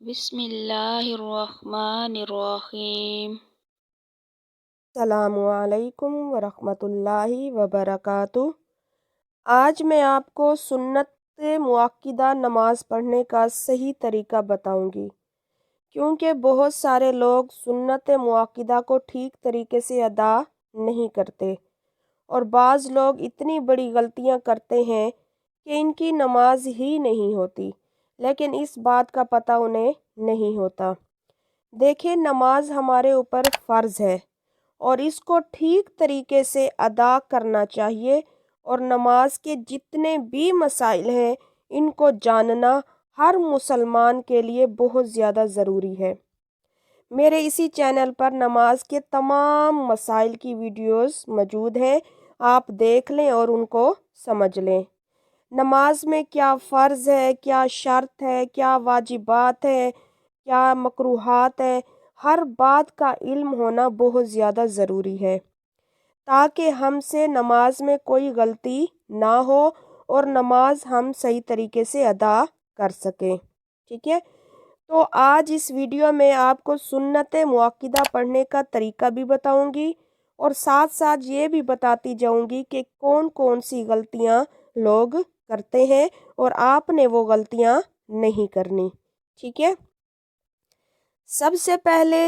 بسم اللہ الرحمن الرحیم۔ السلام علیکم ورحمۃ اللہ وبرکاتہ۔ آج میں آپ کو سنت مؤکدہ نماز پڑھنے کا صحیح طریقہ بتاؤں گی، کیونکہ بہت سارے لوگ سنت مؤکدہ کو ٹھیک طریقے سے ادا نہیں کرتے، اور بعض لوگ اتنی بڑی غلطیاں کرتے ہیں کہ ان کی نماز ہی نہیں ہوتی، لیکن اس بات کا پتہ انہیں نہیں ہوتا۔ دیکھیں، نماز ہمارے اوپر فرض ہے اور اس کو ٹھیک طریقے سے ادا کرنا چاہیے، اور نماز کے جتنے بھی مسائل ہیں ان کو جاننا ہر مسلمان کے لیے بہت زیادہ ضروری ہے۔ میرے اسی چینل پر نماز کے تمام مسائل کی ویڈیوز موجود ہیں، آپ دیکھ لیں اور ان کو سمجھ لیں۔ نماز میں کیا فرض ہے، کیا شرط ہے، کیا واجبات ہے، کیا مکروہات ہے، ہر بات کا علم ہونا بہت زیادہ ضروری ہے، تاکہ ہم سے نماز میں کوئی غلطی نہ ہو اور نماز ہم صحیح طریقے سے ادا کر سکیں۔ ٹھیک ہے، تو آج اس ویڈیو میں آپ کو سنت مؤکدہ پڑھنے کا طریقہ بھی بتاؤں گی، اور ساتھ ساتھ یہ بھی بتاتی جاؤں گی کہ کون کون سی غلطیاں لوگ کرتے ہیں اور آپ نے وہ غلطیاں نہیں کرنی۔ ٹھیک ہے، سب سے پہلے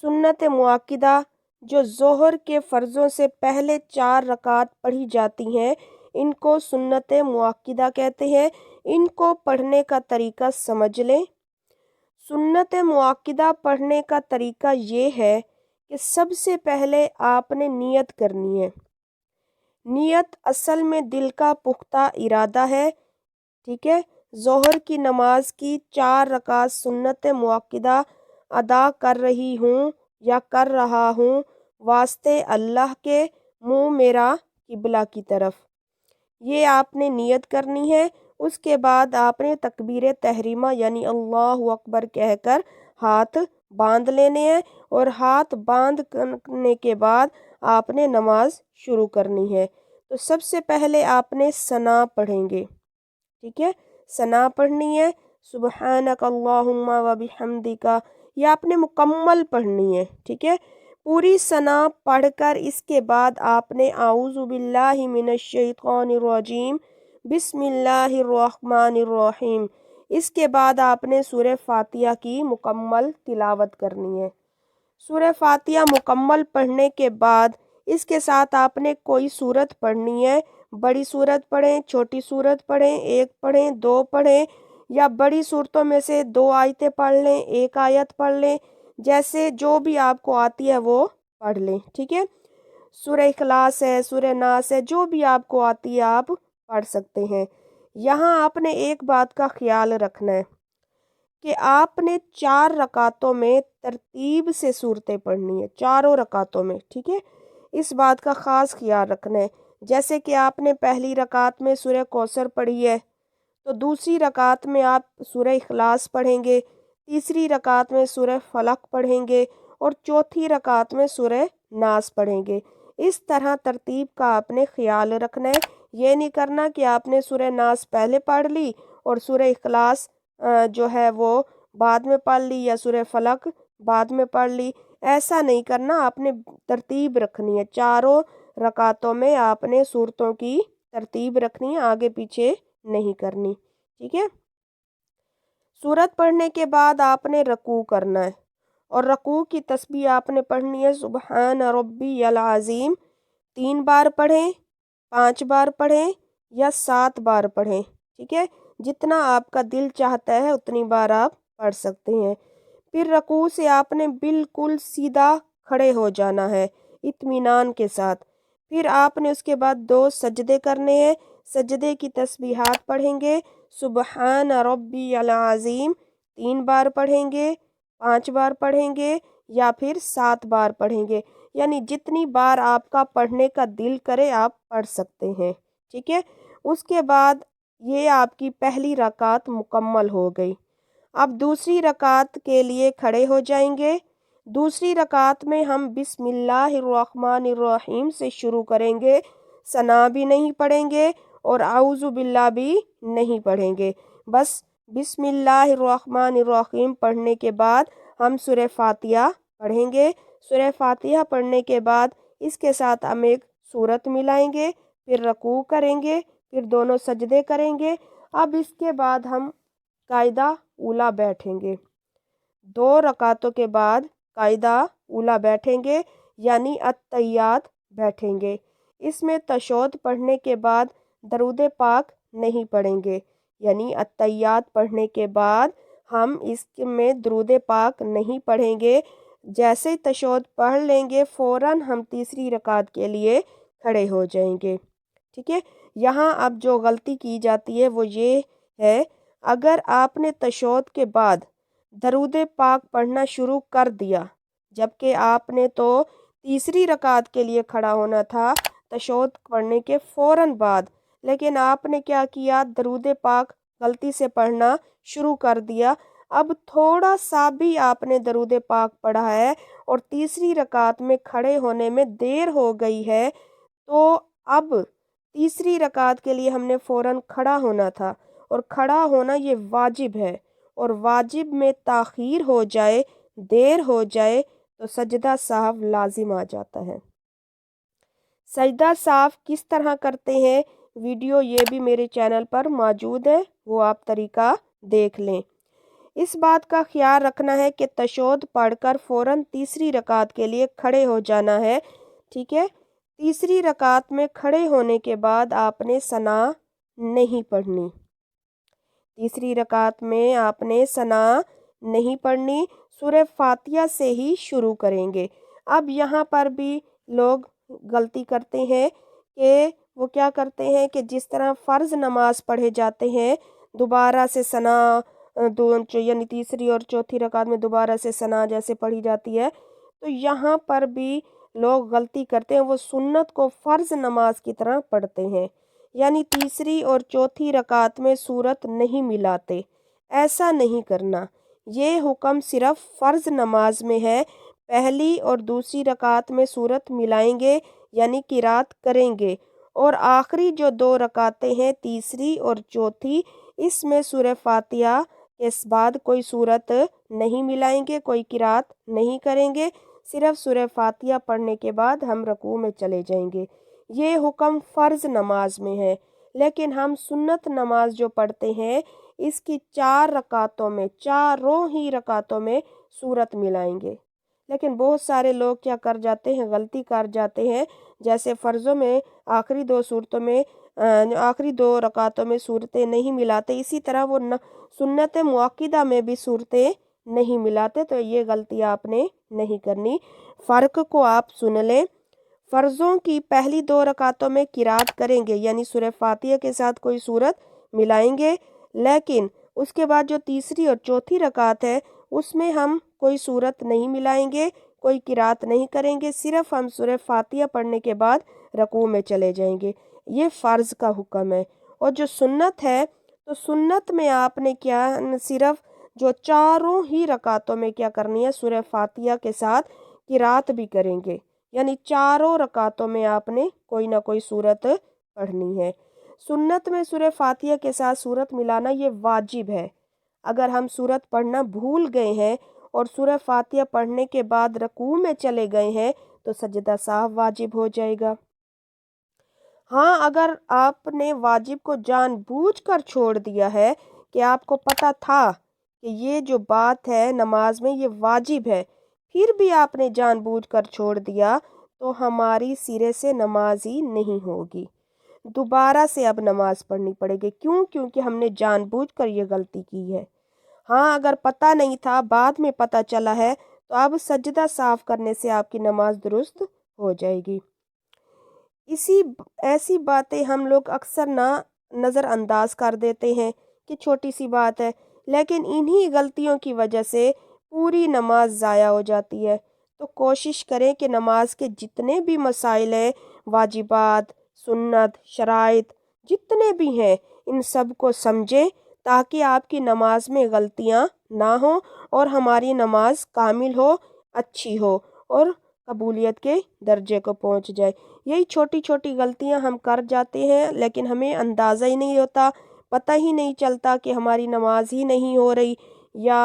سنت مؤکدہ جو ظہر کے فرضوں سے پہلے 4 رکعت پڑھی جاتی ہیں، ان کو سنت مؤکدہ کہتے ہیں۔ ان کو پڑھنے کا طریقہ سمجھ لیں۔ سنت مؤکدہ پڑھنے کا طریقہ یہ ہے کہ سب سے پہلے آپ نے نیت کرنی ہے۔ نیت اصل میں دل کا پختہ ارادہ ہے۔ ٹھیک ہے، ظہر کی نماز کی 4 رکعت سنت مؤکدہ ادا کر رہی ہوں یا کر رہا ہوں واسطے اللہ کے، منہ میرا قبلہ کی طرف، یہ آپ نے نیت کرنی ہے۔ اس کے بعد آپ نے تکبیر تحریمہ یعنی اللہ اکبر کہہ کر ہاتھ باندھ لینے ہیں، اور ہاتھ باندھ کرنے کے بعد آپ نے نماز شروع کرنی ہے۔ تو سب سے پہلے آپ نے ثنا پڑھیں گے۔ ٹھیک ہے، ثنا پڑھنی ہے، سبحانک اللہم و بحمدک، یہ آپ نے مکمل پڑھنی ہے۔ ٹھیک ہے، پوری ثنا پڑھ کر اس کے بعد آپ نے اعوذ باللہ من الشیطان الرجیم بسم اللہ الرحمن الرحیم، اس کے بعد آپ نے سورہ فاتحہ کی مکمل تلاوت کرنی ہے۔ سورہ فاتحہ مکمل پڑھنے کے بعد اس کے ساتھ آپ نے کوئی سورت پڑھنی ہے۔ بڑی سورت پڑھیں، چھوٹی سورت پڑھیں، 1 پڑھیں، 2 پڑھیں، یا بڑی صورتوں میں سے 2 آیتیں پڑھ لیں، 1 آیت پڑھ لیں، جیسے جو بھی آپ کو آتی ہے وہ پڑھ لیں۔ ٹھیک ہے، سورہ اخلاص ہے، سورہ ناس ہے، جو بھی آپ کو آتی ہے آپ پڑھ سکتے ہیں۔ یہاں آپ نے ایک بات کا خیال رکھنا ہے کہ آپ نے 4 رکعتوں میں ترتیب سے صورتیں پڑھنی ہے، چاروں رکعتوں میں۔ ٹھیک ہے، اس بات کا خاص خیال رکھنا ہے۔ جیسے کہ آپ نے پہلی رکعت میں سورہ کوثر پڑھی ہے، تو دوسری رکعت میں آپ سورہ اخلاص پڑھیں گے، تیسری رکعت میں سورہ فلق پڑھیں گے، اور چوتھی رکعت میں سورہ ناس پڑھیں گے۔ اس طرح ترتیب کا آپ نے خیال رکھنا ہے۔ یہ نہیں کرنا کہ آپ نے سورہ ناس پہلے پڑھ لی اور سورہ اخلاص جو ہے وہ بعد میں پڑھ لی، یا سورہ فلق بعد میں پڑھ لی، ایسا نہیں کرنا۔ آپ نے ترتیب رکھنی ہے، چاروں رکعتوں میں آپ نے سورتوں کی ترتیب رکھنی ہے، آگے پیچھے نہیں کرنی۔ ٹھیک ہے، سورت پڑھنے کے بعد آپ نے رکوع کرنا ہے، اور رکوع کی تسبیح آپ نے پڑھنی ہے سبحان ربی العظیم، 3 بار پڑھیں، 5 بار پڑھیں، یا 7 بار پڑھیں۔ ٹھیک ہے، جتنا آپ کا دل چاہتا ہے اتنی بار آپ پڑھ سکتے ہیں۔ پھر رکوع سے آپ نے بالکل سیدھا کھڑے ہو جانا ہے اطمینان کے ساتھ۔ پھر آپ نے اس کے بعد 2 سجدے کرنے ہیں، سجدے کی تسبیحات پڑھیں گے، سبحان ربی العظیم 3 بار پڑھیں گے، 5 بار پڑھیں گے، یا پھر 7 بار پڑھیں گے، یعنی جتنی بار آپ کا پڑھنے کا دل کرے آپ پڑھ سکتے ہیں۔ ٹھیک ہے، اس کے بعد یہ آپ کی پہلی رکعت مکمل ہو گئی۔ اب دوسری رکعت کے لیے کھڑے ہو جائیں گے۔ دوسری رکعت میں ہم بسم اللہ الرحمن الرحیم سے شروع کریں گے، ثنا بھی نہیں پڑھیں گے اور اعوذ باللہ بھی نہیں پڑھیں گے، بس बिस्मिल्लाहिर्रहमानिर्रहीम पढ़ने के बाद हम सूरह फातिहा पढ़ेंगे। सूरह फातिहा पढ़ने के बाद इसके साथ हम एक सूरत मिलाएंगे, फिर रकू करेंगे, फिर दोनों सजदे करेंगे। अब इसके बाद हम कायदा उला बैठेंगे। 2 रकातों के बाद कायदा उला बैठेंगे यानी अत्तहियात बैठेंगे। इसमें तशहुद पढ़ने के बाद दरूद पाक नहीं पढ़ेंगे, यानी अत्तहियात पढ़ने के बाद हम इसमें दरूद पाक नहीं पढ़ेंगे। जैसे ही तशहुद पढ़ लेंगे फ़ौरन हम तीसरी रकात के लिए खड़े हो जाएंगे। ठीक है। यहाँ अब जो गलती की जाती है वो ये है, अगर आपने तशहुद के बाद दरूद पाक पढ़ना शुरू कर दिया, जबकि आपने तो तीसरी रकात के लिए खड़ा होना था तशहुद पढ़ने के फ़ौरन बाद, लेकिन आपने क्या किया, दरूद पाक गलती से पढ़ना शुरू कर दिया। अब थोड़ा सा भी आपने दरूद पाक पढ़ा है और तीसरी रकात में खड़े होने में देर हो गई है, तो अब तीसरी रकात के लिए हमने फ़ौरन खड़ा होना था, और खड़ा होना ये वाजिब है, और वाजिब में ताख़ीर हो जाए, देर हो जाए तो सजदा साहब लाजिम आ जाता है। सजदा साफ किस तरह करते हैं, वीडियो ये भी मेरे चैनल पर मौजूद है, वो आप तरीका देख लें। इस बात का ख्याल रखना है कि तशहुद पढ़कर फ़ौरन तीसरी रकात के लिए खड़े हो जाना है। ठीक है। तीसरी रकात में खड़े होने के बाद आपने सना नहीं पढ़नी। तीसरी रकात में आपने सना नहीं पढ़नी, सूरह फातिहा से ही शुरू करेंगे। अब यहाँ पर भी लोग गलती करते हैं कि वो क्या करते हैं कि जिस तरह फ़र्ज़ नमाज पढ़े जाते हैं, दोबारा से सना यानी तीसरी और चौथी रकात में दोबारा से सना जैसे पढ़ी जाती है, तो यहाँ पर भी लोग गलती करते हैं, वो सुन्नत को फ़र्ज़ नमाज की तरह पढ़ते हैं, यानी तीसरी और चौथी रकात में सूरत नहीं मिलाते। ऐसा नहीं करना, ये हुक्म सिर्फ़ फ़र्ज़ नमाज में है। पहली और दूसरी रकात में सूरत मिलाएंगे यानी किरात करेंगे, और आखिरी जो 2 रकातें हैं तीसरी और चौथी, इसमें सूरह फातिहा के बाद कोई सूरत नहीं मिलाएंगे, कोई किरात नहीं करेंगे, सिर्फ सूरह फातिहा पढ़ने के बाद हम रकू में चले जाएंगे। ये हुक्म फ़र्ज़ नमाज में है, लेकिन हम सुन्नत नमाज जो पढ़ते हैं इसकी 4 रकातों में, चारों ही रकातों में सूरत मिलाएंगे। लेकिन बहुत सारे लोग क्या कर जाते हैं, गलती कर जाते हैं, जैसे फ़र्ज़ों में आखिरी 2 सूरतों में आखिरी 2 रकातों में सूरतें नहीं मिलाते, इसी तरह वो सुन्नत मुअक्किदा में भी सूरतें नहीं मिलाते। तो ये गलती आपने नहीं करनी। फ़र्क को आप सुन लें। फ़र्ज़ों की पहली 2 रकातों में किरात करेंगे, यानी सूरह फातिहा के साथ कोई सूरत मिलाएंगे, लेकिन उसके बाद जो तीसरी और चौथी रकात है उसमें हम कोई सूरत नहीं मिलाएंगे, कोई किरात नहीं करेंगे, सिर्फ हम सूरह फातिहा पढ़ने के बाद रकू में चले जाएंगे। ये फ़र्ज़ का हुक्म है। और जो सुन्नत है, तो सुन्नत में आपने क्या, सिर्फ जो चारों ही रकातों में क्या करनी है, सूरह फातिहा के साथ किरात भी करेंगे, यानी चारों रकातों में आपने कोई ना कोई सूरत पढ़नी है। सुन्नत में सूरह फातिहा के साथ सूरत मिलाना ये वाजिब है। अगर हम सूरत पढ़ना भूल गए हैं और सूरह फातिहा पढ़ने के बाद रकू में चले गए हैं तो सजदा साहब वाजिब हो जाएगा। हाँ, अगर आपने वाजिब को जानबूझकर छोड़ दिया है कि आपको पता था कि ये जो बात है नमाज में ये वाजिब है, फिर भी आपने जानबूझकर छोड़ दिया, तो हमारी सिरे से नमाज ही नहीं होगी, दोबारा से अब नमाज पढ़नी पड़ेगी। क्यों? क्योंकि हमने जानबूझकर ये गलती की है। हाँ, अगर पता नहीं था, बाद में पता चला है, तो अब सजदा साफ करने से आपकी नमाज दुरुस्त हो जाएगी। ऐसी बातें हम लोग अक्सर नज़रअंदाज कर देते हैं कि छोटी सी बात है, लेकिन इन्हीं गलतियों की वजह से पूरी नमाज ज़ाया हो जाती है। तो कोशिश करें कि नमाज के जितने भी मसाइल हैं, वाजिबात, सुन्नत, शराइत, जितने भी हैं, इन सब को समझें ताकि आपकी नमाज में गलतियां ना हो और हमारी नमाज कामिल हो, अच्छी हो और कबूलियत के दर्जे को पहुंच जाए। यही छोटी छोटी गलतियां हम कर जाते हैं, लेकिन हमें अंदाज़ा ही नहीं होता। पता ही नहीं चलता कि हमारी नमाज ही नहीं हो रही या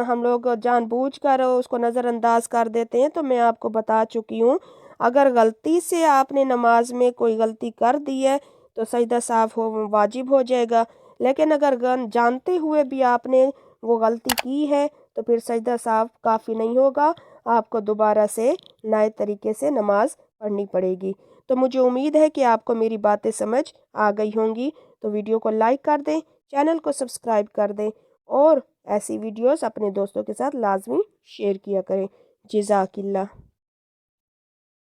हम लोग जानबूझकर उसको नज़रअंदाज कर देते हैं। तो मैं आपको बता चुकी हूँ, अगर गलती से आपने नमाज में कोई गलती कर दी है तो सजदा साफ हो वाजिब हो जाएगा, लेकिन अगर जानते हुए भी आपने वो गलती की है तो फिर सजदा साफ काफ़ी नहीं होगा, आपको दोबारा से नए तरीके से नमाज पढ़नी पड़ेगी। तो मुझे उम्मीद है कि आपको मेरी बातें समझ आ गई होंगी। तो वीडियो को लाइक कर दें, चैनल को सब्सक्राइब कर दें और ऐसी वीडियोस अपने दोस्तों के साथ लाजमी शेयर किया करें। जज़ाकिल्लाह।